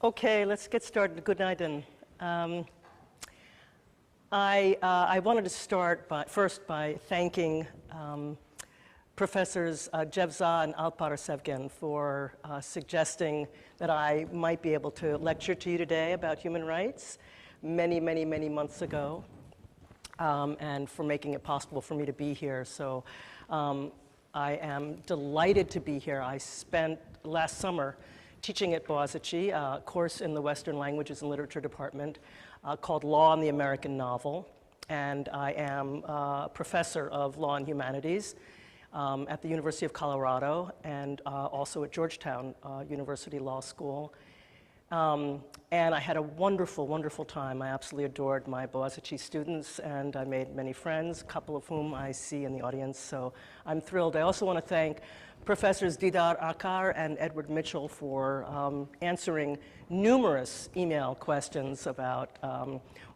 Okay, let's get started. Good night. I wanted to start first by thanking Professors Jevza and Alpar Sevgen for suggesting that I might be able to lecture to you today about human rights many months ago, and for making it possible for me to be here. So I am delighted to be here. I spent last summer teaching at Boğaziçi, a course in the Western Languages and Literature Department called Law and the American Novel. And I am a professor of law and humanities at the University of Colorado and also at Georgetown University Law School. And I had a wonderful time. I absolutely adored my Boğaziçi students, and I made many friends, a couple of whom I see in the audience, so I'm thrilled. I also want to thank Professors Didar Akar and Edward Mitchell for answering numerous email questions about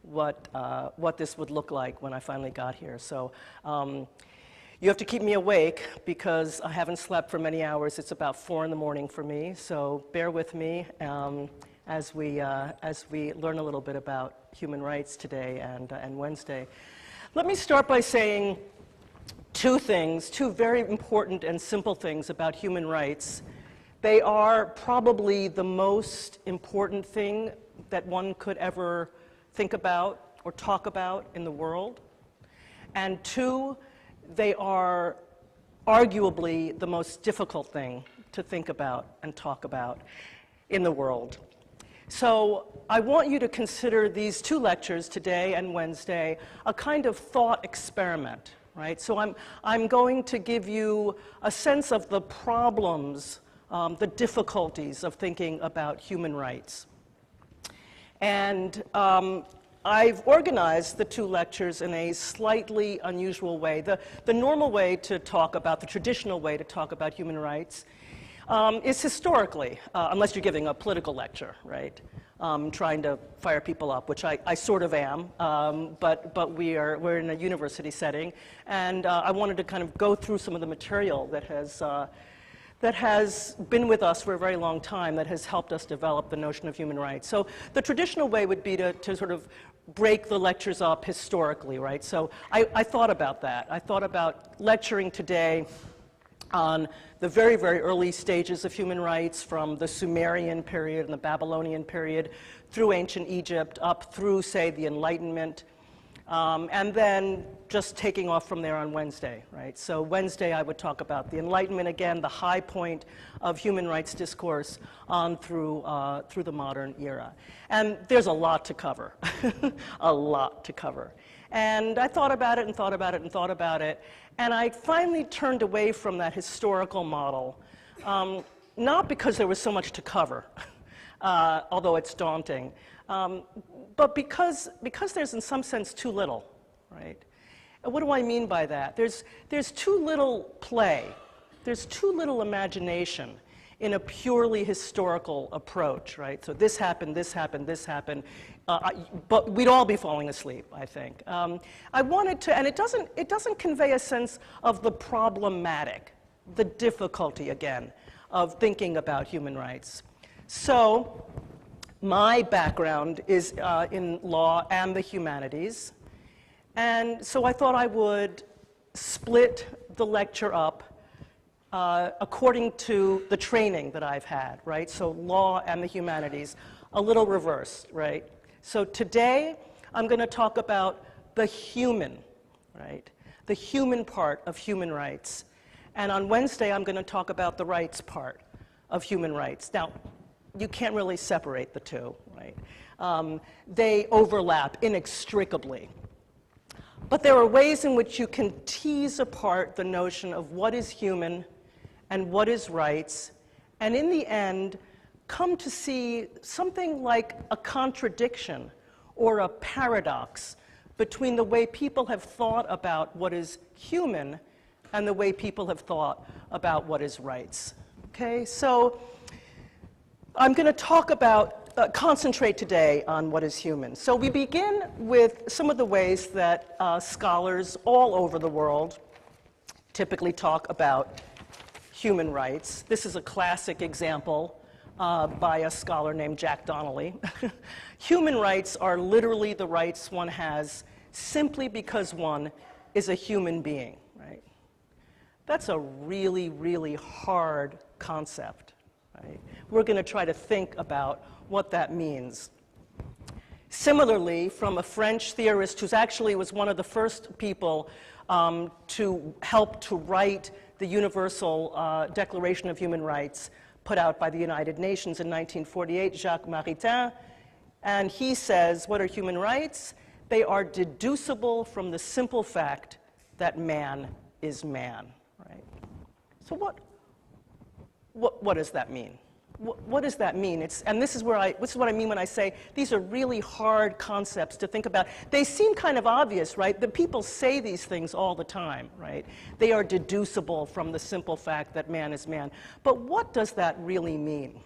what this would look like when I finally got here. So you have to keep me awake because I haven't slept for many hours. It's about 4 in the morning for me, so bear with me as we learn a little bit about human rights today and Wednesday. Let me start by saying two very important and simple things about human rights. They are probably the most important thing that one could ever think about or talk about in the world. And two, they are arguably the most difficult thing to think about and talk about in the world. So I want you to consider these two lectures, today and Wednesday, a kind of thought experiment, right? So I'm going to give you a sense of the problems, the difficulties of thinking about human rights. And I've organized the two lectures in a slightly unusual way. The normal way to talk about, the traditional way to talk about human rights is historically, unless you're giving a political lecture, right? Trying to fire people up, which I sort of am, but we're in a university setting, and I wanted to kind of go through some of the material that has been with us for a very long time, that has helped us develop the notion of human rights. So the traditional way would be to sort of break the lectures up historically, right? So I thought about that. I thought about lecturing today on the very early stages of human rights, from the Sumerian period and the Babylonian period through ancient Egypt, up through, say, the Enlightenment, and then just taking off from there on Wednesday, right? So Wednesday I would talk about the Enlightenment again, the high point of human rights discourse on through the modern era. And there's a lot to cover, a lot to cover. And I thought about it and thought about it and thought about it, and I finally turned away from that historical model, not because there was so much to cover, although it's daunting, but because there's in some sense too little, right? And what do I mean by that? There's too little play, there's too little imagination in a purely historical approach, right? So this happened, this happened, this happened, but we'd all be falling asleep, I think. I wanted to, and it doesn't convey a sense of the problematic, the difficulty, again, of thinking about human rights. So my background is in law and the humanities, and so I thought I would split the lecture up according to the training that I've had, right? So law and the humanities, a little reversed, right? So today I'm going to talk about the human, right? The human part of human rights. And on Wednesday I'm going to talk about the rights part of human rights. Now, you can't really separate the two, right? They overlap inextricably. But there are ways in which you can tease apart the notion of what is human and what is rights, and in the end, come to see something like a contradiction or a paradox between the way people have thought about what is human and the way people have thought about what is rights. Okay, so I'm going to talk about, concentrate today on what is human. So we begin with some of the ways that scholars all over the world typically talk about human rights. This is a classic example by a scholar named Jack Donnelly. Human rights are literally the rights one has simply because one is a human being, right? That's a really, really hard concept, right? We're going to try to think about what that means. Similarly, from a French theorist who actually was one of the first people to help to write the Universal Declaration of Human Rights put out by the United Nations in 1948, Jacques Maritain, and he says, what are human rights? They are deducible from the simple fact that man is man, right? So what does that mean? What does that mean? And this is what I mean when I say these are really hard concepts to think about. They seem kind of obvious, right? The people say these things all the time, right? They are deducible from the simple fact that man is man. But what does that really mean?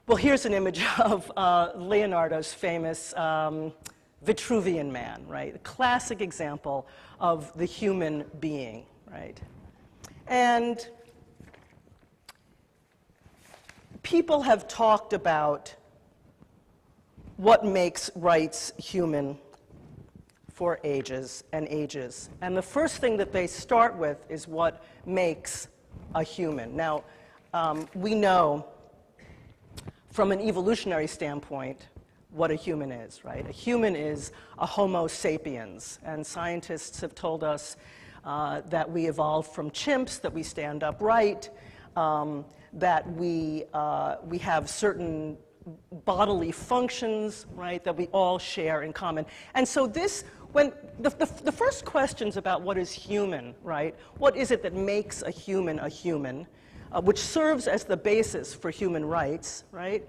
Well, here's an image of Leonardo's famous Vitruvian Man, right? A classic example of the human being, right? And people have talked about what makes rights human for ages and ages. And the first thing that they start with is what makes a human. Now, we know from an evolutionary standpoint what a human is, right? A human is a Homo sapiens. And scientists have told us that we evolved from chimps, that we stand upright, that we have certain bodily functions, right, that we all share in common. And so this, when the first questions about what is human, right, what is it that makes a human, which serves as the basis for human rights, right,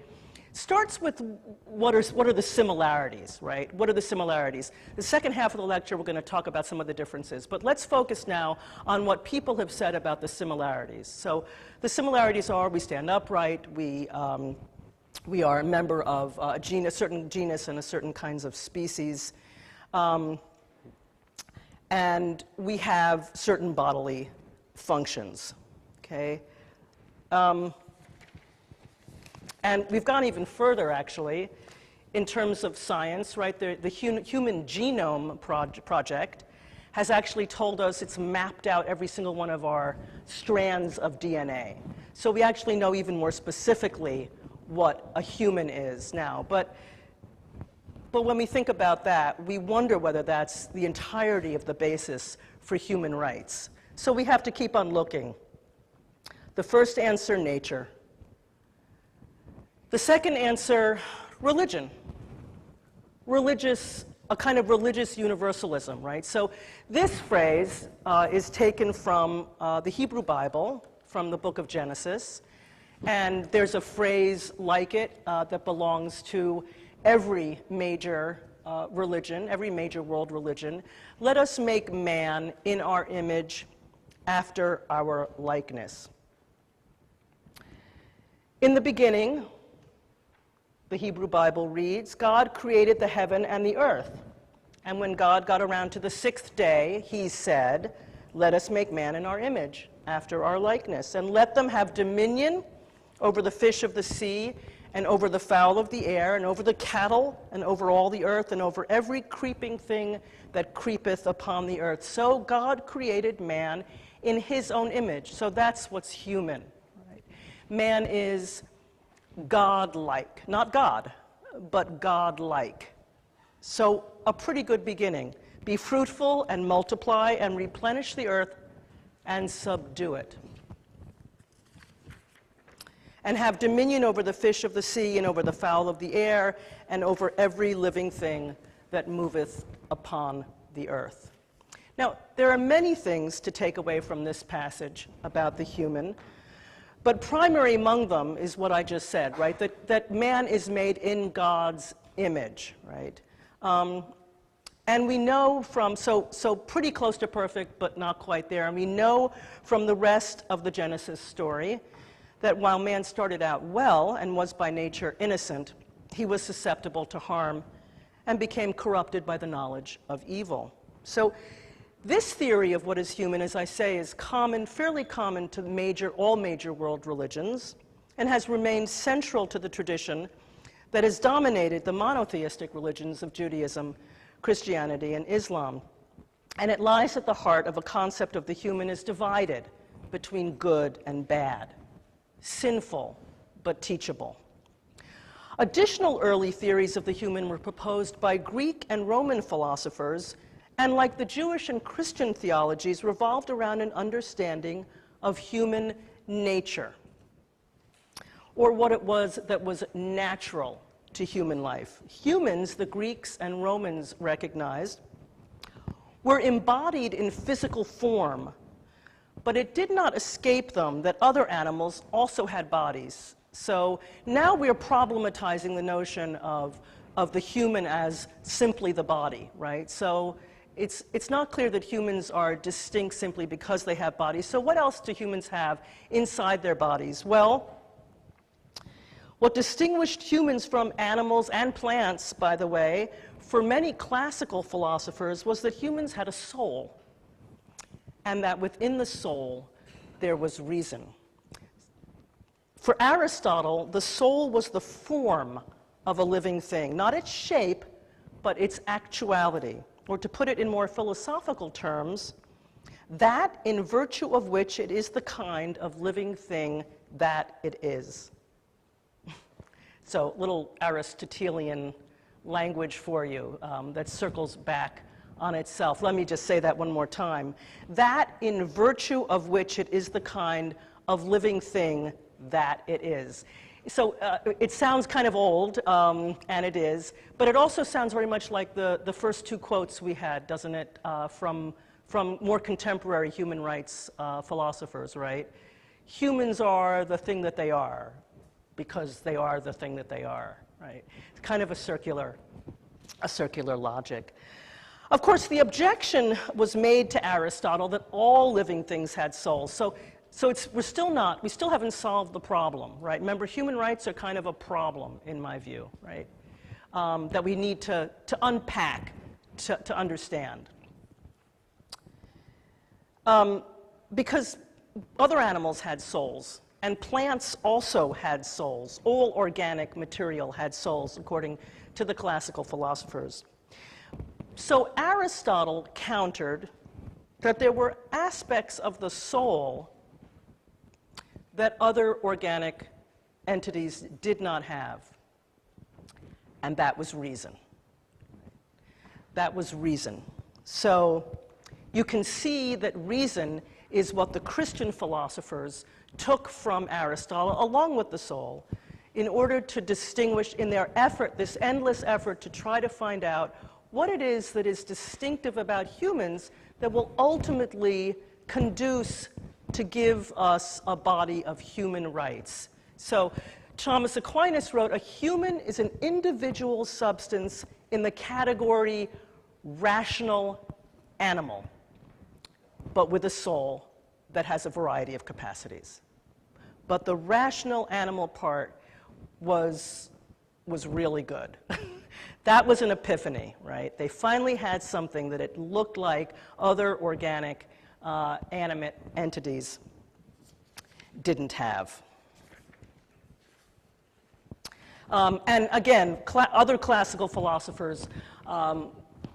starts with what are the similarities, right? What are the similarities? The second half of the lecture, we're going to talk about some of the differences. But let's focus now on what people have said about the similarities. So the similarities are we stand upright, we are a member of a certain genus and a certain kinds of species, and we have certain bodily functions, okay? And we've gone even further, actually, in terms of science, right? The Human Genome Project has actually told us it's mapped out every single one of our strands of DNA. So we actually know even more specifically what a human is now. But when we think about that, we wonder whether that's the entirety of the basis for human rights. So we have to keep on looking. The first answer, nature. The second answer, religion. A kind of religious universalism, right? So this phrase is taken from the Hebrew Bible, from the book of Genesis. And there's a phrase like it that belongs to every major religion, every major world religion. Let us make man in our image after our likeness. In the beginning, the Hebrew Bible reads, God created the heaven and the earth. And when God got around to the sixth day, he said, let us make man in our image, after our likeness, and let them have dominion over the fish of the sea, and over the fowl of the air, and over the cattle, and over all the earth, and over every creeping thing that creepeth upon the earth. So God created man in his own image. So that's what's human. Right? Man is God-like. Not God, but God-like. So a pretty good beginning. Be fruitful and multiply and replenish the earth and subdue it. And have dominion over the fish of the sea and over the fowl of the air and over every living thing that moveth upon the earth. Now, there are many things to take away from this passage about the human. But primary among them is what I just said, right? That man is made in God's image, right? And we know from, so pretty close to perfect, but not quite there. And we know from the rest of the Genesis story that while man started out well and was by nature innocent, he was susceptible to harm and became corrupted by the knowledge of evil. So This theory of what is human, as I say, is common, fairly common to all major world religions, and has remained central to the tradition that has dominated the monotheistic religions of Judaism, Christianity, and Islam. And it lies at the heart of a concept of the human as divided between good and bad, sinful but teachable. Additional early theories of the human were proposed by Greek and Roman philosophers, and like the Jewish and Christian theologies, revolved around an understanding of human nature, or what it was that was natural to human life. Humans, the Greeks and Romans recognized, were embodied in physical form, but it did not escape them that other animals also had bodies. So now we're problematizing the notion of the human as simply the body, right? So it's not clear that humans are distinct simply because they have bodies. So what else do humans have inside their bodies? Well, what distinguished humans from animals and plants, by the way, for many classical philosophers was that humans had a soul, and that within the soul there was reason. For Aristotle, the soul was the form of a living thing, not its shape, but its actuality. Or to put it in more philosophical terms, that in virtue of which it is the kind of living thing that it is. So, little Aristotelian language for you that circles back on itself. Let me just say that one more time. That in virtue of which it is the kind of living thing that it is. So it sounds kind of old, and it is, but it also sounds very much like the first two quotes we had, doesn't it, from more contemporary human rights philosophers, right? Humans are the thing that they are because they are the thing that they are, right? It's kind of a circular logic. Of course, the objection was made to Aristotle that all living things had souls. So we still haven't solved the problem, right? Remember, human rights are kind of a problem, in my view, right? That we need to unpack, to understand. Because other animals had souls, and plants also had souls. All organic material had souls, according to the classical philosophers. So Aristotle countered that there were aspects of the soul that other organic entities did not have, and that was reason. That was reason. So you can see that reason is what the Christian philosophers took from Aristotle, along with the soul, in order to distinguish in their effort, this endless effort to try to find out what it is that is distinctive about humans that will ultimately conduce to give us a body of human rights. So Thomas Aquinas wrote, a human is an individual substance in the category rational animal, but with a soul that has a variety of capacities. But the rational animal part was really good. That was an epiphany, right? They finally had something that it looked like other organic animate entities didn't have. And again, other classical philosophers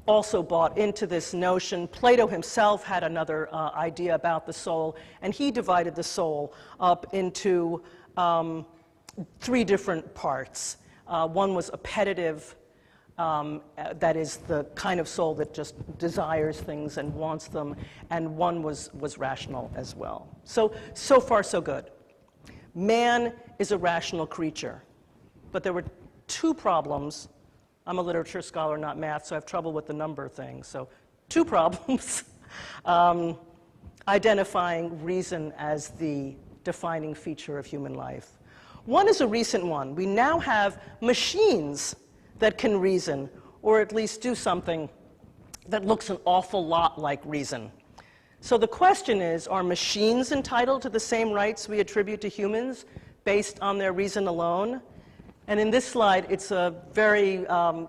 also bought into this notion. Plato himself had another idea about the soul, and he divided the soul up into three different parts. One was appetitive, that is the kind of soul that just desires things and wants them, and one was rational as well. So far so good. Man is a rational creature, but there were two problems. I'm a literature scholar, not math, so I have trouble with the number thing. So two problems. Identifying reason as the defining feature of human life. One is a recent one. We now have machines that can reason, or at least do something that looks an awful lot like reason. So the question is, are machines entitled to the same rights we attribute to humans based on their reason alone? And in this slide, it's a very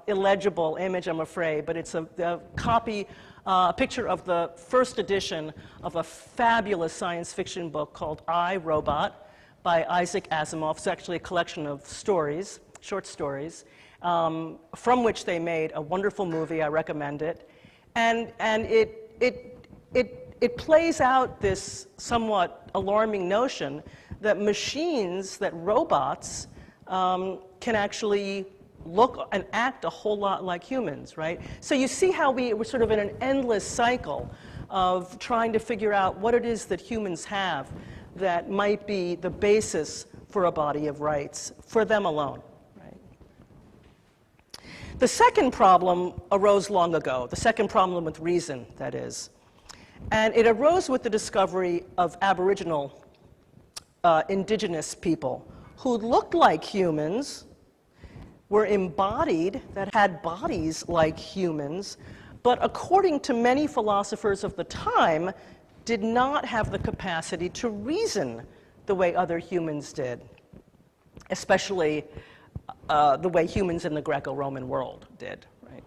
illegible image, I'm afraid, but it's a copy a picture of the first edition of a fabulous science fiction book called I, Robot by Isaac Asimov. It's actually a collection of stories, short stories, from which they made a wonderful movie. I recommend it. And it plays out this somewhat alarming notion that machines, that robots, can actually look and act a whole lot like humans, right? So you see how we're sort of in an endless cycle of trying to figure out what it is that humans have that might be the basis for a body of rights for them alone, right? The second problem arose long ago, the second problem with reason, that is. And it arose with the discovery of Aboriginal indigenous people who looked like humans, were embodied, that had bodies like humans, but according to many philosophers of the time, did not have the capacity to reason the way other humans did, especially the way humans in the Greco-Roman world did. Right?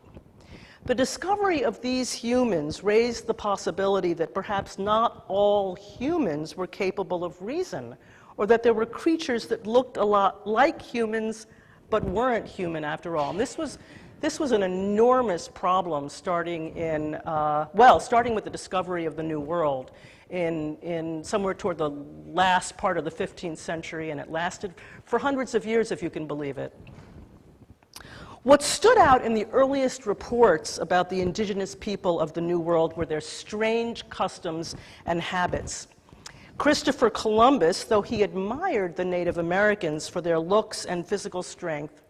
The discovery of these humans raised the possibility that perhaps not all humans were capable of reason, or that there were creatures that looked a lot like humans but weren't human after all. And this was an enormous problem starting with the discovery of the New World in somewhere toward the last part of the 15th century, and it lasted for hundreds of years, if you can believe it. What stood out in the earliest reports about the indigenous people of the New World were their strange customs and habits. Christopher Columbus, though he admired the Native Americans for their looks and physical strength,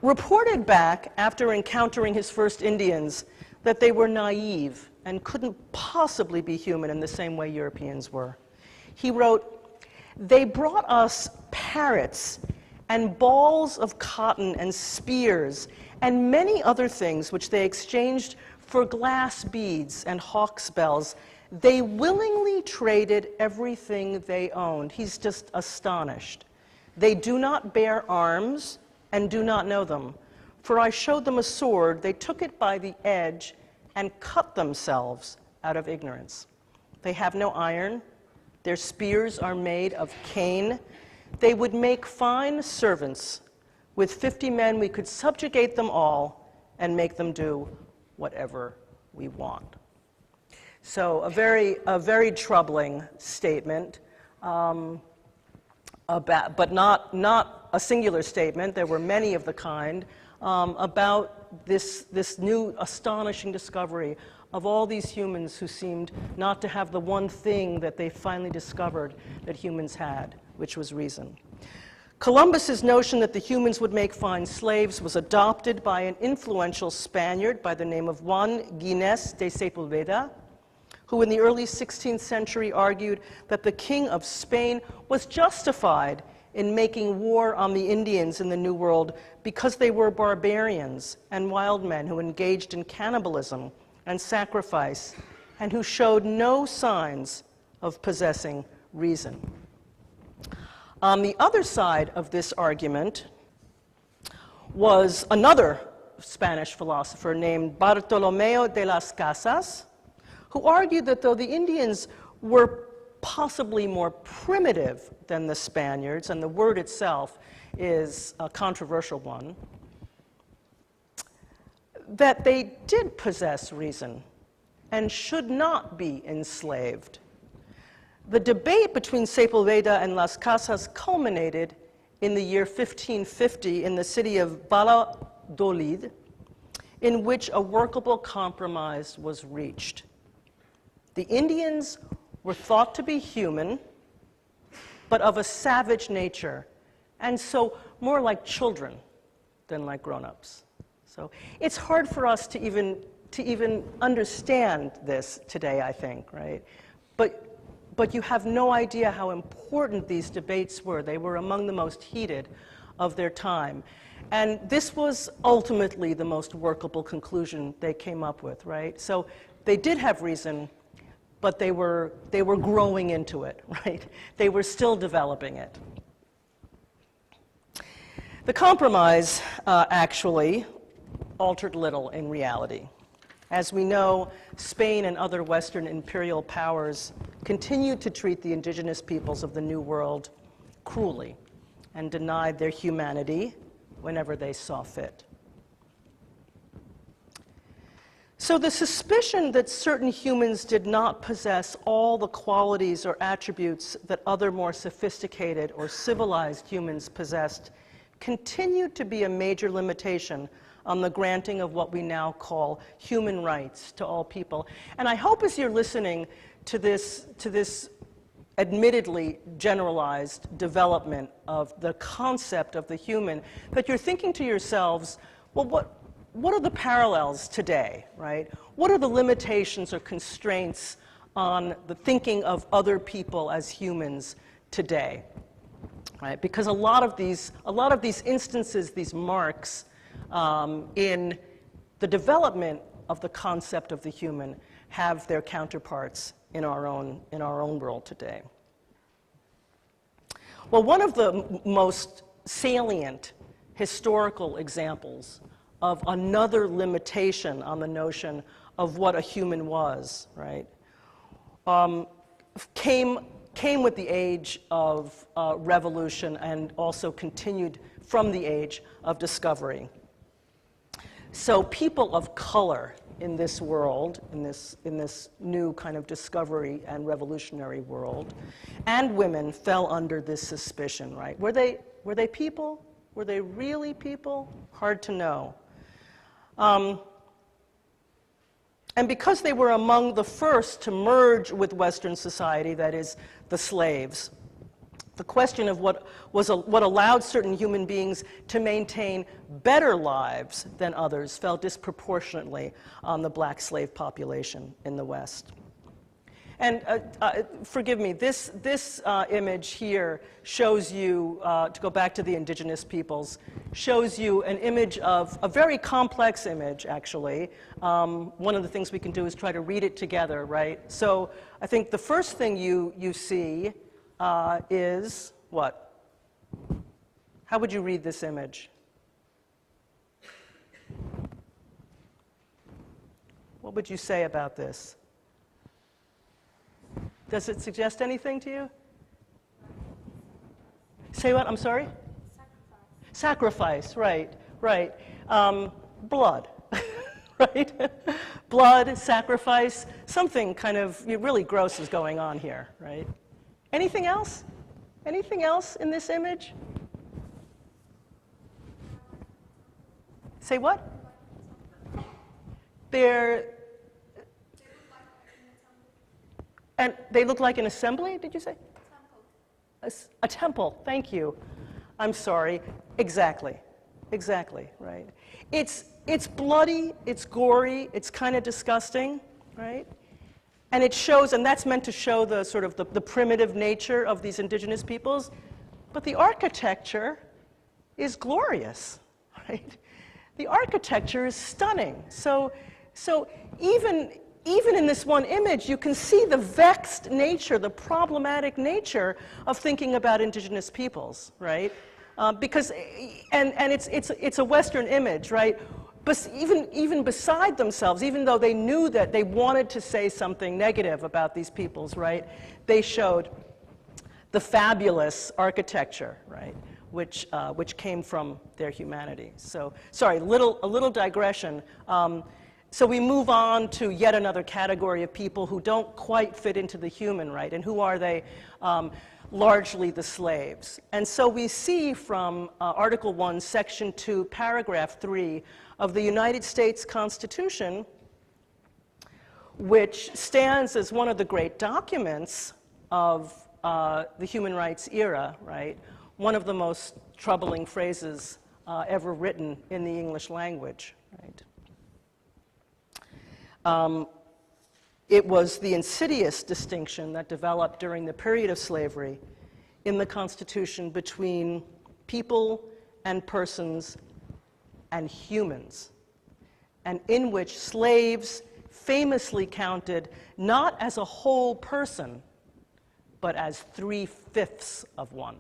reported back after encountering his first Indians that they were naive and couldn't possibly be human in the same way Europeans were. He wrote, "They brought us parrots and balls of cotton and spears and many other things which they exchanged for glass beads and hawk's bells. They willingly traded everything they owned." He's just astonished. "They do not bear arms and do not know them. For I showed them a sword. They took it by the edge and cut themselves out of ignorance. They have no iron. Their spears are made of cane. They would make fine servants. With 50 men, we could subjugate them all and make them do whatever we want." So a very troubling statement, but not a singular statement. There were many of the kind about this new astonishing discovery of all these humans who seemed not to have the one thing that they finally discovered that humans had, which was reason. Columbus's notion that the humans would make fine slaves was adopted by an influential Spaniard by the name of Juan Ginés de Sepúlveda, who in the early 16th century argued that the king of Spain was justified in making war on the Indians in the New World because they were barbarians and wild men who engaged in cannibalism and sacrifice and who showed no signs of possessing reason. On the other side of this argument was another Spanish philosopher named Bartolomé de las Casas, who argued that though the Indians were possibly more primitive than the Spaniards, and the word itself is a controversial one, that they did possess reason and should not be enslaved. The debate between Sepúlveda and Las Casas culminated in the year 1550 in the city of Valladolid, in which a workable compromise was reached. The Indians were thought to be human, but of a savage nature, and so more like children than like grown-ups. So it's hard for us to even understand this today, I think, right? But you have no idea how important these debates were. They were among the most heated of their time. And this was ultimately the most workable conclusion they came up with, right? So they did have reason, but they were growing into it, right? They were still developing it. The compromise actually altered little in reality. As we know, Spain and other Western imperial powers continued to treat the indigenous peoples of the New World cruelly and denied their humanity whenever they saw fit. So the suspicion that certain humans did not possess all the qualities or attributes that other more sophisticated or civilized humans possessed continued to be a major limitation on the granting of what we now call human rights to all people. And I hope as you're listening to this admittedly generalized development of the concept of the human, that you're thinking to yourselves, well, what are the parallels today, right? What are the limitations or constraints on the thinking of other people as humans today, right? Because a lot of these instances, these marks in the development of the concept of the human have their counterparts in our own world today. Well, one of the most salient historical examples of another limitation on the notion of what a human was, right, came with the age of revolution and also continued from the age of discovery. So people of color in this world, in this new kind of discovery and revolutionary world, and women fell under this suspicion, right? Were they people? Were they really people? Hard to know. And because they were among the first to merge with Western society, that is, the slaves, the question of what allowed certain human beings to maintain better lives than others fell disproportionately on the black slave population in the West. And forgive me, this image here shows you, to go back to the indigenous peoples, shows you an image of a very complex image, actually. One of the things we can do is try to read it together, right? So I think the first thing you see is what? How would you read this image? What would you say about this? Does it suggest anything to you? Say what? I'm sorry? Sacrifice, right. Blood, right? Blood, sacrifice, something kind of really gross is going on here, right? Anything else? Anything else in this image? Say what? And they look like an assembly, did you say? A temple, thank you. I'm sorry. Exactly, right. It's bloody, it's gory, it's kind of disgusting, right? And it shows, and that's meant to show the sort of the primitive nature of these indigenous peoples, but the architecture is glorious, right? The architecture is stunning. So even in this one image, you can see the vexed nature, the problematic nature of thinking about indigenous peoples, right? Because it's a Western image, right? But even beside themselves, even though they knew that they wanted to say something negative about these peoples, right? They showed the fabulous architecture, right? Which came from their humanity. So, sorry, a little digression. So we move on to yet another category of people who don't quite fit into the human, right? And who are they? Largely the slaves. And so we see from Article 1, Section 2, Paragraph 3 of the United States Constitution, which stands as one of the great documents of the human rights era, right? One of the most troubling phrases ever written in the English language, right? It was the insidious distinction that developed during the period of slavery in the Constitution between people and persons and humans, and in which slaves famously counted not as a whole person, but as 3/5 of one.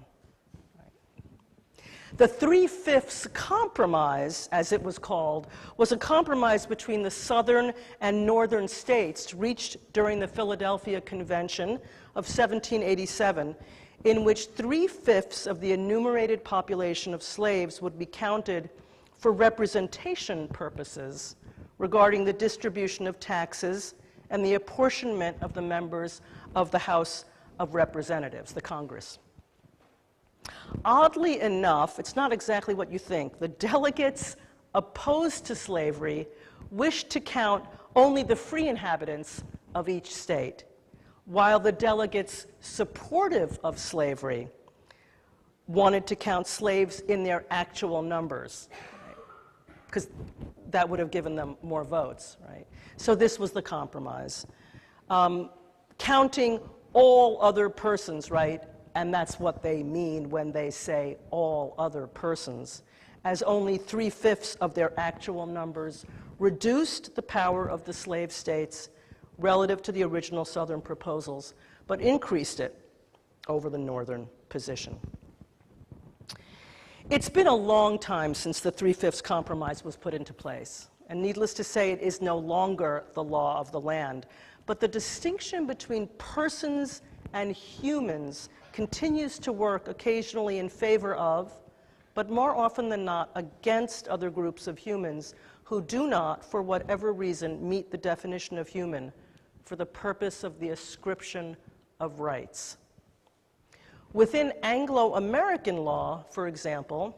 The 3/5 compromise, as it was called, was a compromise between the southern and northern states reached during the Philadelphia Convention of 1787, in which 3/5 of the enumerated population of slaves would be counted for representation purposes regarding the distribution of taxes and the apportionment of the members of the House of Representatives, the Congress. Oddly enough, it's not exactly what you think. The delegates opposed to slavery wished to count only the free inhabitants of each state, while the delegates supportive of slavery wanted to count slaves in their actual numbers, because that would have given them more votes, right? So this was the compromise. Counting all other persons, right? And that's what they mean when they say all other persons, as only 3/5 of their actual numbers reduced the power of the slave states relative to the original Southern proposals, but increased it over the Northern position. It's been a long time since the 3/5 compromise was put into place, and needless to say, it is no longer the law of the land. But the distinction between persons and humans continues to work occasionally in favor of, but more often than not against other groups of humans who do not, for whatever reason, meet the definition of human for the purpose of the ascription of rights. Within Anglo-American law, for example,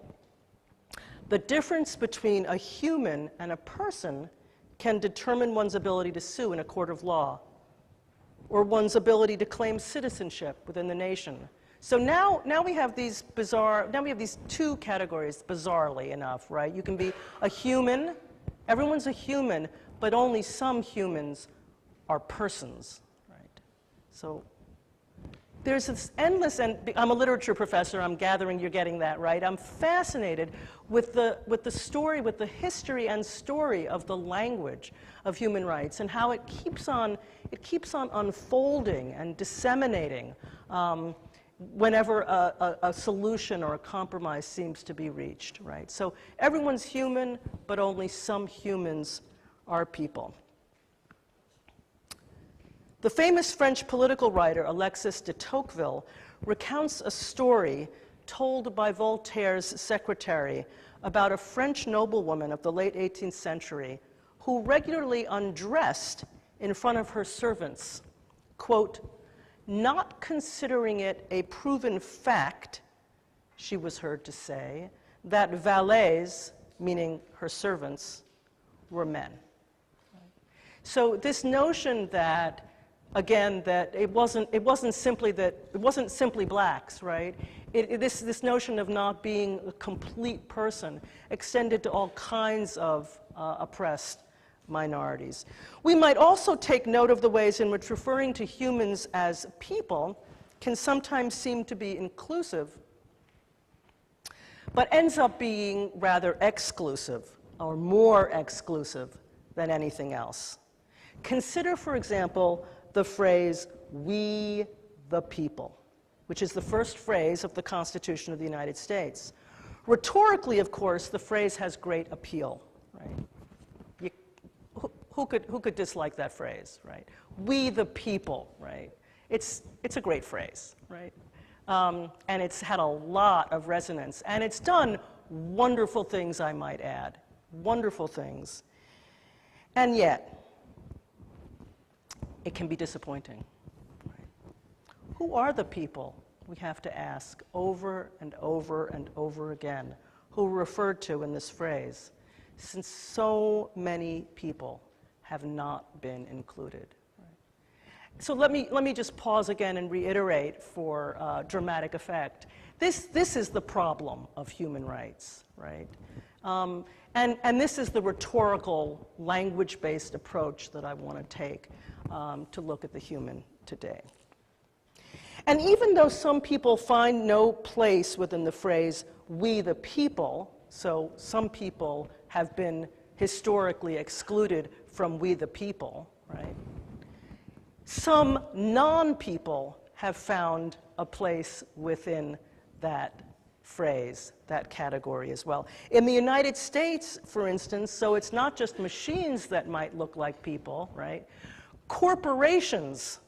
the difference between a human and a person can determine one's ability to sue in a court of law, or one's ability to claim citizenship within the nation. So now we have these two categories, bizarrely enough, right? You can be a human, everyone's a human, but only some humans are persons, right? So there's this endless, and I'm a literature professor, I'm gathering you're getting that, right? I'm fascinated with the story, with the history and story of the language of human rights and how it keeps on unfolding and disseminating whenever a solution or a compromise seems to be reached, right? So everyone's human, but only some humans are people. The famous French political writer Alexis de Tocqueville recounts a story told by Voltaire's secretary about a French noblewoman of the late 18th century who regularly undressed in front of her servants, quote, not considering it a proven fact, she was heard to say, that valets, meaning her servants, were men. So this notion that, again, that it wasn't simply blacks, right? This notion of not being a complete person extended to all kinds of oppressed minorities. We might also take note of the ways in which referring to humans as people can sometimes seem to be inclusive, but ends up being rather exclusive, or more exclusive than anything else. Consider, for example, the phrase, "we the people," which is the first phrase of the Constitution of the United States. Rhetorically, of course, the phrase has great appeal, right? Who could dislike that phrase, right? We the people, right? It's a great phrase, right? And it's had a lot of resonance, and it's done wonderful things, I might add, wonderful things. And yet, it can be disappointing. Right? Who are the people, we have to ask over and over and over again, who are referred to in this phrase, since so many people have not been included. Right? So let me just pause again and reiterate for dramatic effect. This is the problem of human rights, right? And this is the rhetorical, language-based approach that I want to take to look at the human today. And even though some people find no place within the phrase, "we the people," so some people have been historically excluded from "we the people," right? Some non-people have found a place within that phrase, that category as well. In the United States, for instance, so it's not just machines that might look like people, right? Corporations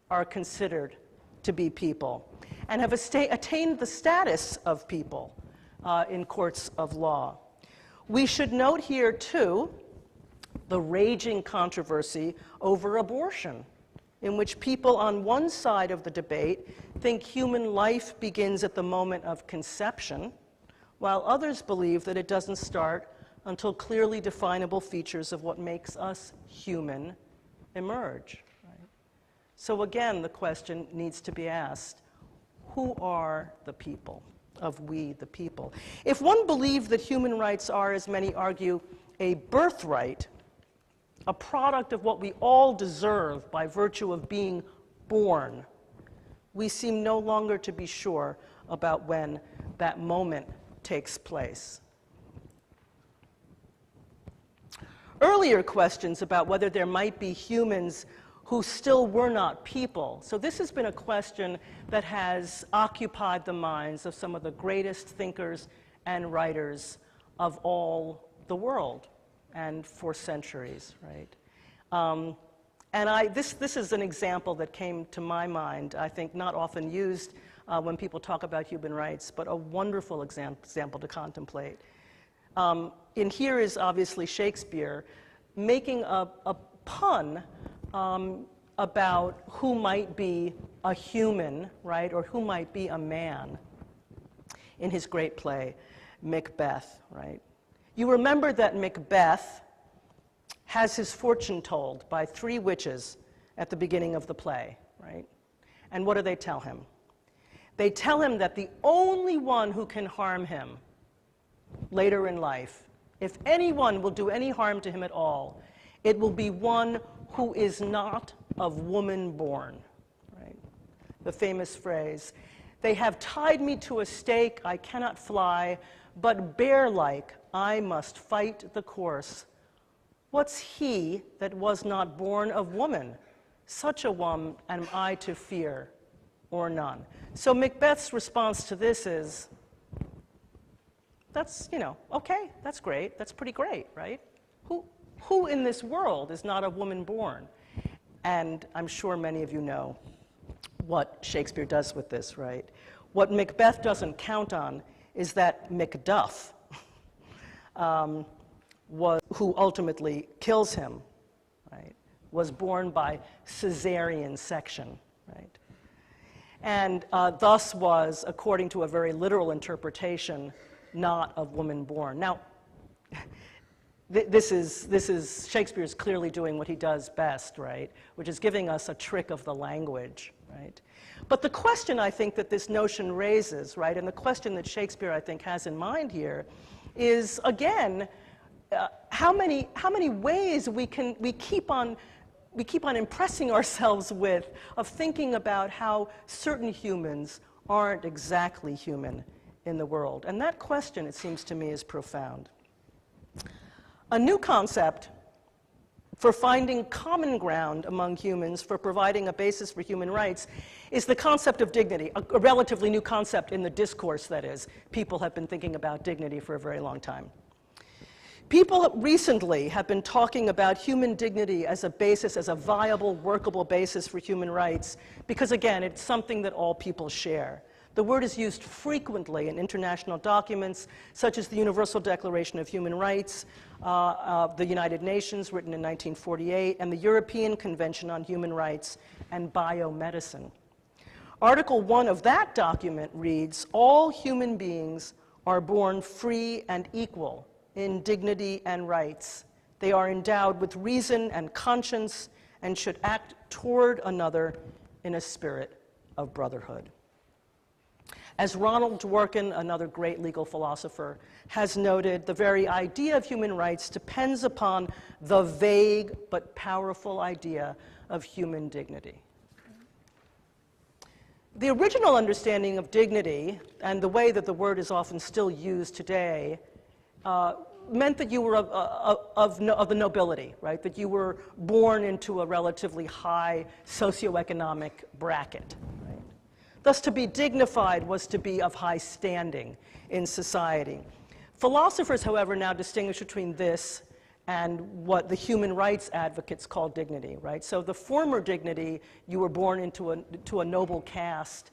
are considered to be people and have attained the status of people in courts of law. We should note here, too, the raging controversy over abortion, in which people on one side of the debate think human life begins at the moment of conception, while others believe that it doesn't start until clearly definable features of what makes us human emerge. Right? So again, the question needs to be asked, who are the people of we the people? If one believed that human rights are, as many argue, a birthright, a product of what we all deserve by virtue of being born, we seem no longer to be sure about when that moment takes place. Earlier questions about whether there might be humans who still were not people. So this has been a question that has occupied the minds of some of the greatest thinkers and writers of all the world, and for centuries, right? This is an example that came to my mind, I think not often used when people talk about human rights, but a wonderful example to contemplate. In here is obviously Shakespeare making a pun about who might be a human, right, or who might be a man in his great play, Macbeth, right? You remember that Macbeth has his fortune told by 3 witches at the beginning of the play, right? And what do they tell him? They tell him that the only one who can harm him later in life, if anyone will do any harm to him at all, it will be one who is not of woman born, right? The famous phrase, "They have tied me to a stake, I cannot fly, but bear-like I must fight the course. What's he that was not born of woman? Such a one am I to fear, or none." So Macbeth's response to this is, that's, okay, that's great, that's pretty great, right? Who in this world is not of woman born? And I'm sure many of you know what Shakespeare does with this, right? What Macbeth doesn't count on is that Macduff, who ultimately kills him, right, was born by cesarean section, right? And thus was, according to a very literal interpretation, not of woman born. Now, this is Shakespeare's clearly doing what he does best, right, which is giving us a trick of the language, right? But the question I think that this notion raises, right, and the question that Shakespeare I think has in mind here is, again, how many ways we keep on impressing ourselves with of thinking about how certain humans aren't exactly human in the world. And that question, it seems to me, is profound. A new concept for finding common ground among humans for providing a basis for human rights is the concept of dignity, a relatively new concept in the discourse, that is. People have been thinking about dignity for a very long time. People recently have been talking about human dignity as a basis, as a viable, workable basis for human rights, because again, it's something that all people share. The word is used frequently in international documents, such as the Universal Declaration of Human Rights, the United Nations, written in 1948, and the European Convention on Human Rights and Biomedicine. Article 1 of that document reads, "All human beings are born free and equal in dignity and rights. They are endowed with reason and conscience and should act toward another in a spirit of brotherhood." As Ronald Dworkin, another great legal philosopher, has noted, the very idea of human rights depends upon the vague but powerful idea of human dignity. The original understanding of dignity, and the way that the word is often still used today, meant that you were of the nobility, right? That you were born into a relatively high socioeconomic bracket, right? Thus, to be dignified was to be of high standing in society. Philosophers, however, now distinguish between this and what the human rights advocates call dignity, right? So the former dignity, you were born into a noble caste,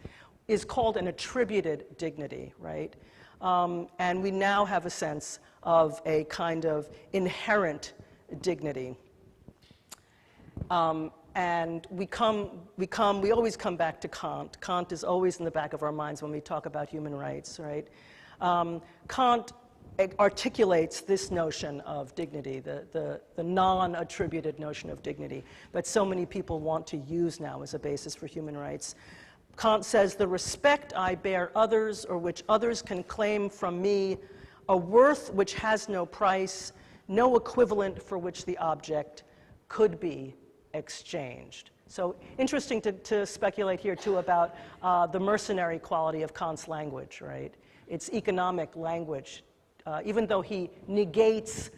is called an attributed dignity, right? And we now have a sense of a kind of inherent dignity. And we always come back to Kant. Kant is always in the back of our minds when we talk about human rights, right? Kant articulates this notion of dignity, the non-attributed notion of dignity that so many people want to use now as a basis for human rights. Kant says, the respect I bear others or which others can claim from me, a worth which has no price, no equivalent for which the object could be exchanged. So interesting to speculate here too about the mercenary quality of Kant's language, right? It's economic language. Even though he negates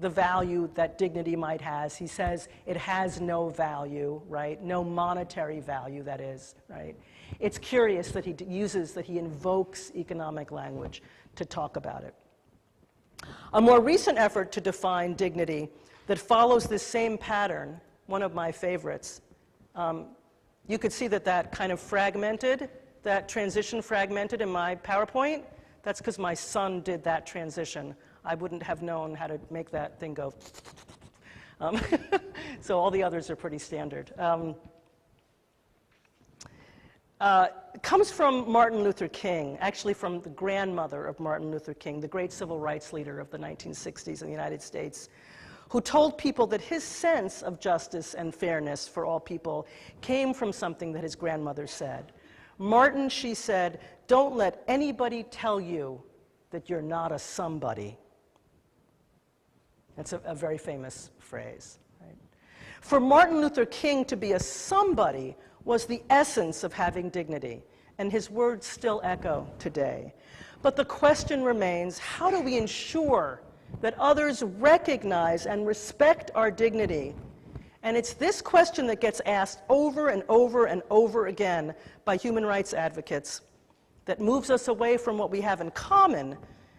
the value that dignity might have, he says it has no value, right? No monetary value, that is, right? It's curious that he invokes economic language to talk about it. A more recent effort to define dignity that follows this same pattern, one of my favorites, you could see that kind of fragmented, that transition fragmented in my PowerPoint. That's because my son did that transition. I wouldn't have known how to make that thing go. So all the others are pretty standard. Comes from Martin Luther King, actually from the grandmother of Martin Luther King, the great civil rights leader of the 1960s in the United States, who told people that his sense of justice and fairness for all people came from something that his grandmother said. Martin, she said, don't let anybody tell you that you're not a somebody. That's a very famous phrase, right? For Martin Luther King to be a somebody was the essence of having dignity, and his words still echo today. But the question remains, how do we ensure that others recognize and respect our dignity? And it's this question that gets asked over and over and over again by human rights advocates that moves us away from what we have in common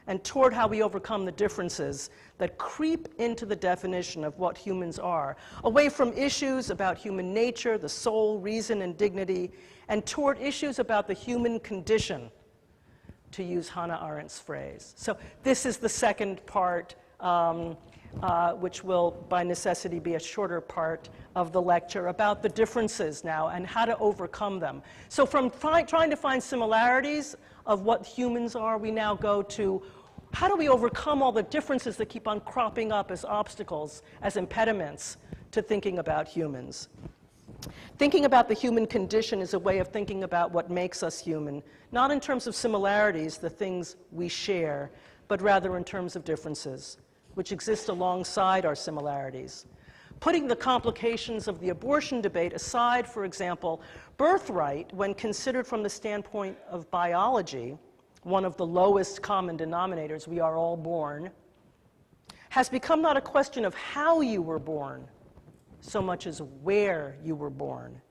and toward how we overcome the differences that creep into the definition of what humans are, away from issues about human nature, the soul, reason, and dignity, and toward issues about the human condition, to use Hannah Arendt's phrase. So this is the second part, which will, by necessity, be a shorter part of the lecture about the differences now and how to overcome them. So from trying to find similarities of what humans are, we now go to how do we overcome all the differences that keep on cropping up as obstacles, as impediments to thinking about humans. Thinking about the human condition is a way of thinking about what makes us human, not in terms of similarities, the things we share, but rather in terms of differences, which exist alongside our similarities. Putting the complications of the abortion debate aside, for example, birthright, when considered from the standpoint of biology, one of the lowest common denominators, we are all born, has become not a question of how you were born, so much as where you were born.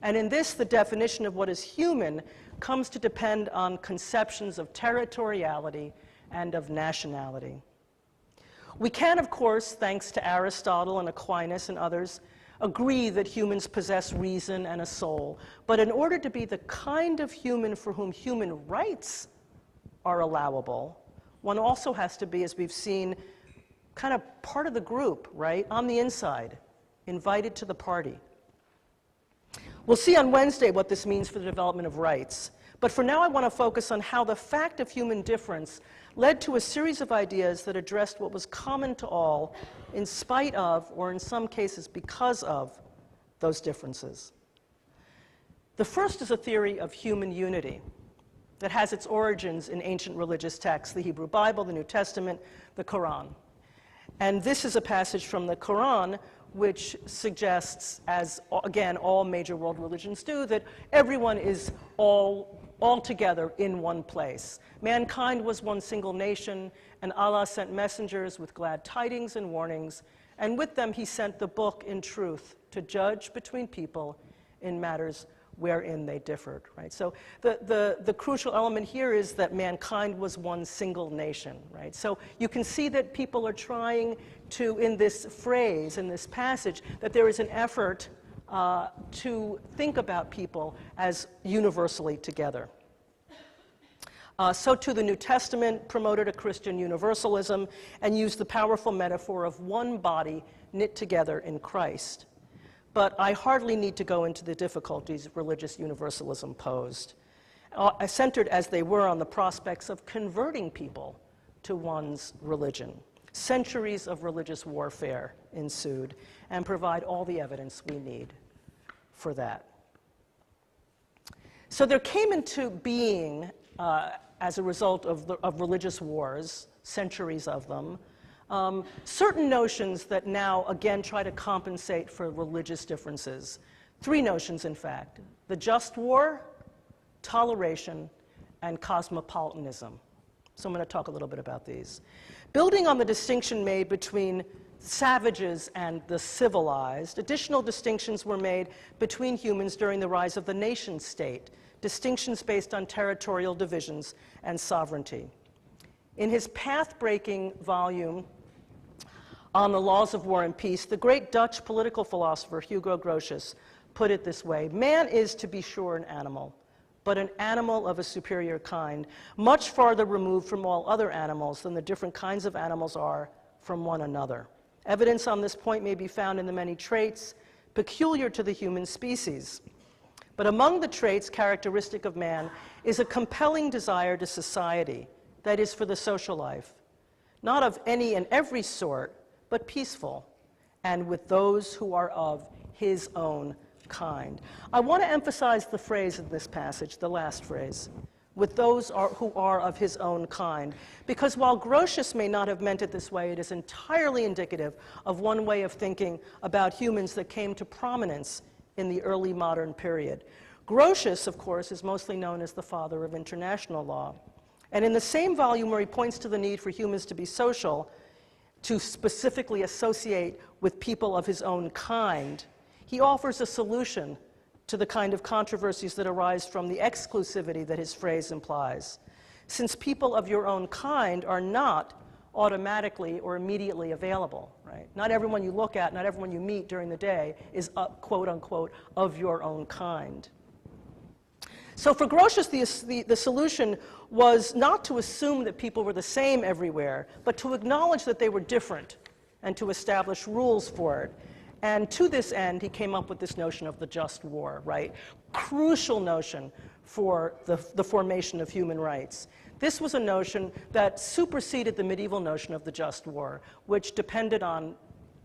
And in this, the definition of what is human comes to depend on conceptions of territoriality and of nationality. We can, of course, thanks to Aristotle and Aquinas and others, agree that humans possess reason and a soul. But in order to be the kind of human for whom human rights are allowable, one also has to be, as we've seen, kind of part of the group, right? On the inside, invited to the party. We'll see on Wednesday what this means for the development of rights. But for now, I want to focus on how the fact of human difference led to a series of ideas that addressed what was common to all in spite of, or in some cases because of, those differences. The first is a theory of human unity that has its origins in ancient religious texts, the Hebrew Bible, the New Testament, the Quran. And this is a passage from the Quran which suggests, as again all major world religions do, that everyone is all together in one place. Mankind was one single nation, and Allah sent messengers with glad tidings and warnings, and with them he sent the book in truth to judge between people in matters wherein they differed, right? So the crucial element here is that mankind was one single nation, right? So you can see that people are trying to, in this phrase, in this passage, that there is an effort to think about people as universally together. So too the New Testament promoted a Christian universalism and used the powerful metaphor of one body knit together in Christ. But I hardly need to go into the difficulties religious universalism posed, centered as they were on the prospects of converting people to one's religion. Centuries of religious warfare ensued and provide all the evidence we need for that. So there came into being, as a result of religious wars, centuries of them, certain notions that now again try to compensate for religious differences. Three notions, in fact: the just war, toleration, and cosmopolitanism. So I'm going to talk a little bit about these. Building on the distinction made between savages and the civilized, additional distinctions were made between humans during the rise of the nation state, distinctions based on territorial divisions and sovereignty. In his path-breaking volume on the laws of war and peace, the great Dutch political philosopher Hugo Grotius put it this way: man is, to be sure, an animal, but an animal of a superior kind, much farther removed from all other animals than the different kinds of animals are from one another. Evidence on this point may be found in the many traits peculiar to the human species. But among the traits characteristic of man is a compelling desire to society, that is, for the social life, not of any and every sort, but peaceful, and with those who are of his own kind. I want to emphasize the phrase in this passage, the last phrase, with those who are of his own kind, because while Grotius may not have meant it this way, it is entirely indicative of one way of thinking about humans that came to prominence in the early modern period. Grotius, of course, is mostly known as the father of international law. And in the same volume where he points to the need for humans to be social, to specifically associate with people of his own kind, he offers a solution to the kind of controversies that arise from the exclusivity that his phrase implies. Since people of your own kind are not automatically or immediately available, right? Not everyone you look at, not everyone you meet during the day is, quote unquote, of your own kind. So for Grotius, the solution was not to assume that people were the same everywhere, but to acknowledge that they were different and to establish rules for it. And to this end, he came up with this notion of the just war, right? Crucial notion for the formation of human rights. This was a notion that superseded the medieval notion of the just war, which depended on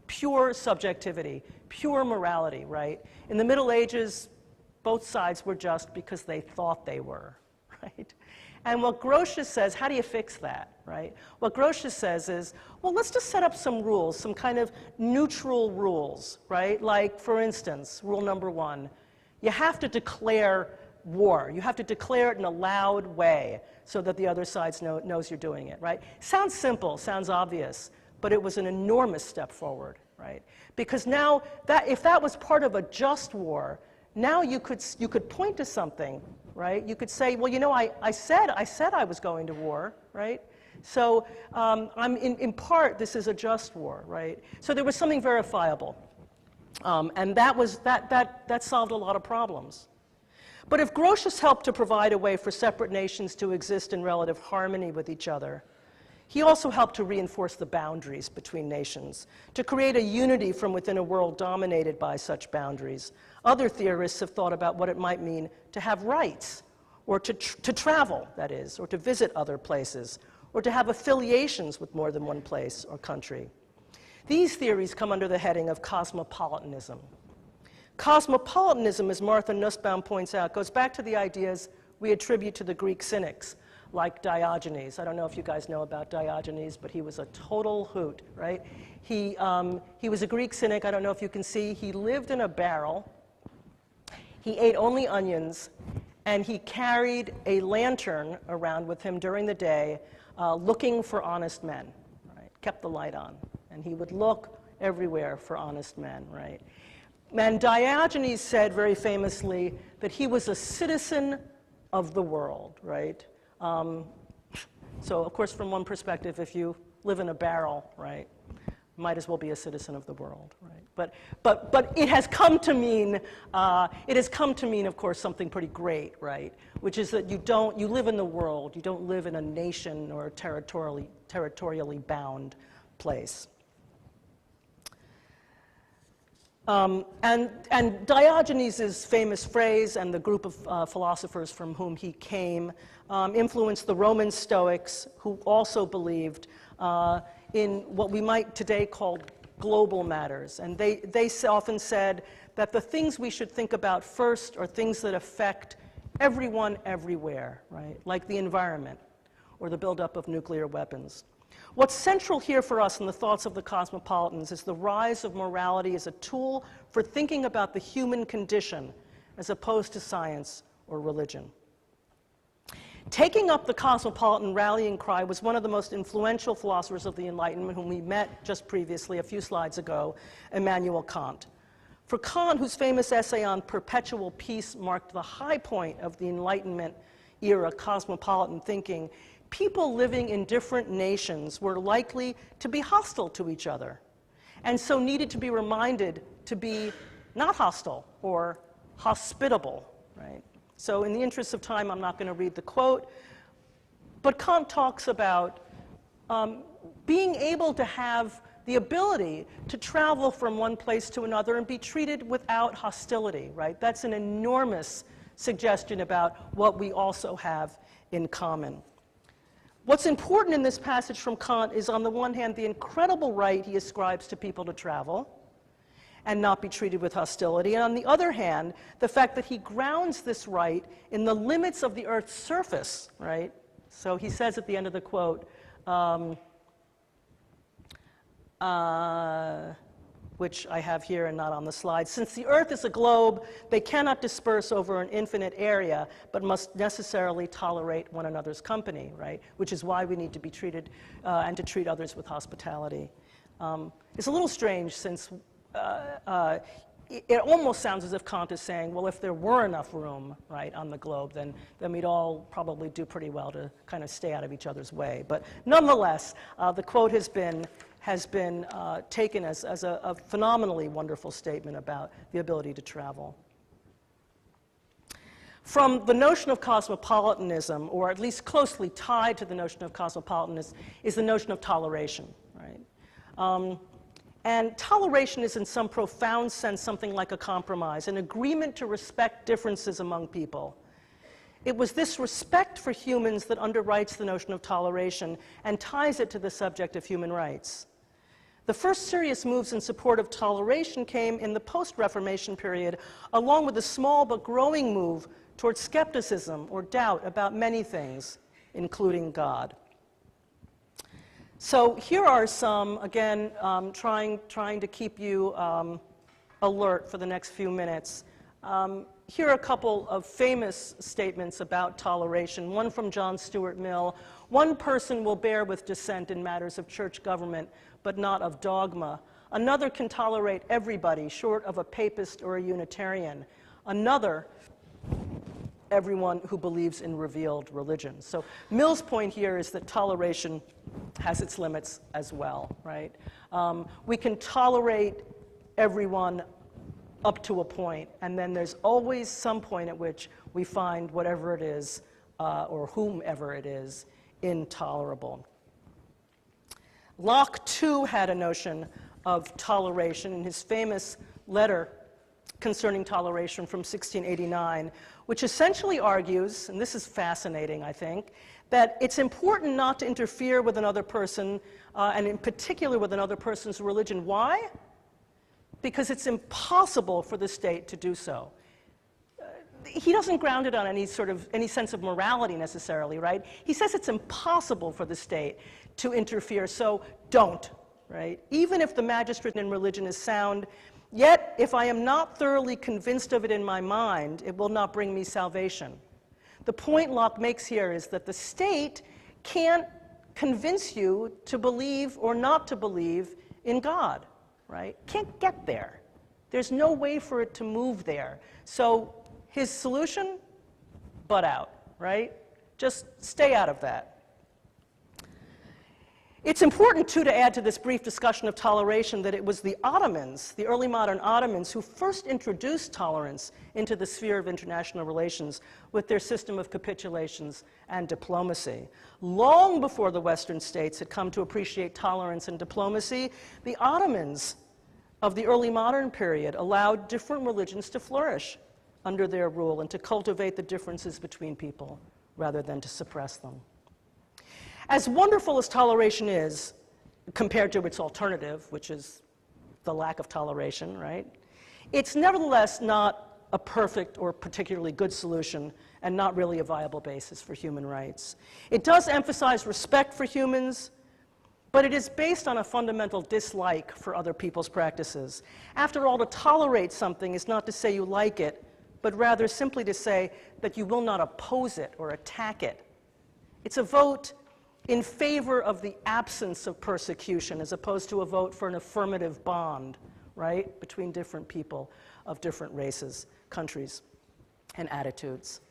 pure subjectivity, pure morality, right? In the Middle Ages, both sides were just because they thought they were, right? And what Grotius says, how do you fix that, right? What Grotius says is, well, let's just set up some rules, some kind of neutral rules, right? Like, for instance, rule number 1, you have to declare war. You have to declare it in a loud way so that the other side knows you're doing it, right? Sounds simple, sounds obvious, but it was an enormous step forward, right? Because now, if that was part of a just war, now you could point to something, right? You could say, well, you know, I said I was going to war, right? So in part, this is a just war, right? So there was something verifiable, and that solved a lot of problems. But if Grotius helped to provide a way for separate nations to exist in relative harmony with each other, he also helped to reinforce the boundaries between nations, to create a unity from within a world dominated by such boundaries. Other theorists have thought about what it might mean to have rights, or to travel, that is, or to visit other places, or to have affiliations with more than one place or country. These theories come under the heading of cosmopolitanism. Cosmopolitanism, as Martha Nussbaum points out, goes back to the ideas we attribute to the Greek cynics, like Diogenes. I don't know if you guys know about Diogenes, but he was a total hoot, right? He was a Greek cynic. I don't know if you can see. He lived in a barrel. He ate only onions, and he carried a lantern around with him during the day, looking for honest men, right? Kept the light on, and he would look everywhere for honest men, right? And Diogenes said very famously that he was a citizen of the world, right? So, of course, from one perspective, if you live in a barrel, right, might as well be a citizen of the world, right? But it has come to mean, of course, something pretty great, right? Which is that you live in the world, you don't live in a nation or a territorially bound place. And Diogenes' famous phrase and the group of philosophers from whom he came influenced the Roman Stoics, who also believed in what we might today call global matters. And they often said that the things we should think about first are things that affect everyone everywhere, right? Like the environment or the buildup of nuclear weapons. What's central here for us in the thoughts of the cosmopolitans is the rise of morality as a tool for thinking about the human condition as opposed to science or religion. Taking up the cosmopolitan rallying cry was one of the most influential philosophers of the Enlightenment, whom we met just previously, a few slides ago, Immanuel Kant. For Kant, whose famous essay on perpetual peace marked the high point of the Enlightenment era cosmopolitan thinking, people living in different nations were likely to be hostile to each other, and so needed to be reminded to be not hostile or hospitable, right? So in the interest of time, I'm not going to read the quote, but Kant talks about being able to have the ability to travel from one place to another and be treated without hostility, right? That's an enormous suggestion about what we also have in common. What's important in this passage from Kant is, on the one hand, the incredible right he ascribes to people to travel and not be treated with hostility, and on the other hand, the fact that he grounds this right in the limits of the Earth's surface, right? So he says at the end of the quote, which I have here and not on the slide, since the Earth is a globe, they cannot disperse over an infinite area, but must necessarily tolerate one another's company, right? Which is why we need to be treated and to treat others with hospitality. It's a little strange, since it almost sounds as if Kant is saying, well, if there were enough room, right, on the globe, then we'd all probably do pretty well to kind of stay out of each other's way. But nonetheless, the quote has been taken as a phenomenally wonderful statement about the ability to travel. From the notion of cosmopolitanism, or at least closely tied to the notion of cosmopolitanism, is the notion of toleration, right? And toleration is, in some profound sense, something like a compromise, an agreement to respect differences among people. It was this respect for humans that underwrites the notion of toleration and ties it to the subject of human rights. The first serious moves in support of toleration came in the post-Reformation period, along with a small but growing move towards skepticism or doubt about many things, including God. So here are some, again, trying to keep you alert for the next few minutes. Here are a couple of famous statements about toleration. One from John Stuart Mill: one person will bear with dissent in matters of church government, but not of dogma. Another can tolerate everybody, short of a papist or a Unitarian. Another, everyone who believes in revealed religion. So Mill's point here is that toleration has its limits as well, right? We can tolerate everyone up to a point, and then there's always some point at which we find whatever it is, or whomever it is, intolerable. Locke, too, had a notion of toleration in his famous letter concerning toleration from 1689, which essentially argues, and this is fascinating, I think, that it's important not to interfere with another person, and in particular with another person's religion. Why? Because it's impossible for the state to do so. He doesn't ground it on any sense of morality necessarily, right? He says it's impossible for the state to interfere, so don't, right? Even if the magistrate in religion is sound, yet if I am not thoroughly convinced of it in my mind, it will not bring me salvation. The point Locke makes here is that the state can't convince you to believe or not to believe in God, right? Can't get there. There's no way for it to move there. So his solution, butt out, right? Just stay out of that. It's important, too, to add to this brief discussion of toleration that it was the Ottomans, the early modern Ottomans, who first introduced tolerance into the sphere of international relations with their system of capitulations and diplomacy. Long before the Western states had come to appreciate tolerance and diplomacy, the Ottomans of the early modern period allowed different religions to flourish under their rule and to cultivate the differences between people rather than to suppress them. As wonderful as toleration is, compared to its alternative, which is the lack of toleration, right? It's nevertheless not a perfect or particularly good solution and not really a viable basis for human rights. It does emphasize respect for humans, but it is based on a fundamental dislike for other people's practices. After all, to tolerate something is not to say you like it, but rather simply to say that you will not oppose it or attack it. It's a vote in favor of the absence of persecution as opposed to a vote for an affirmative bond, right, between different people of different races, countries, and attitudes.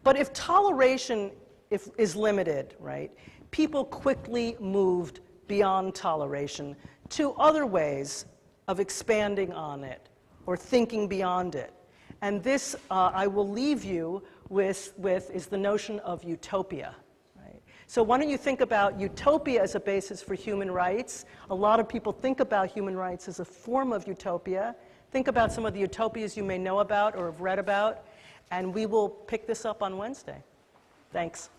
But if toleration is limited, right, people quickly moved beyond toleration to other ways of expanding on it or thinking beyond it. And this, I will leave you with is the notion of utopia. So why don't you think about utopia as a basis for human rights? A lot of people think about human rights as a form of utopia. Think about some of the utopias you may know about or have read about, and we will pick this up on Wednesday. Thanks.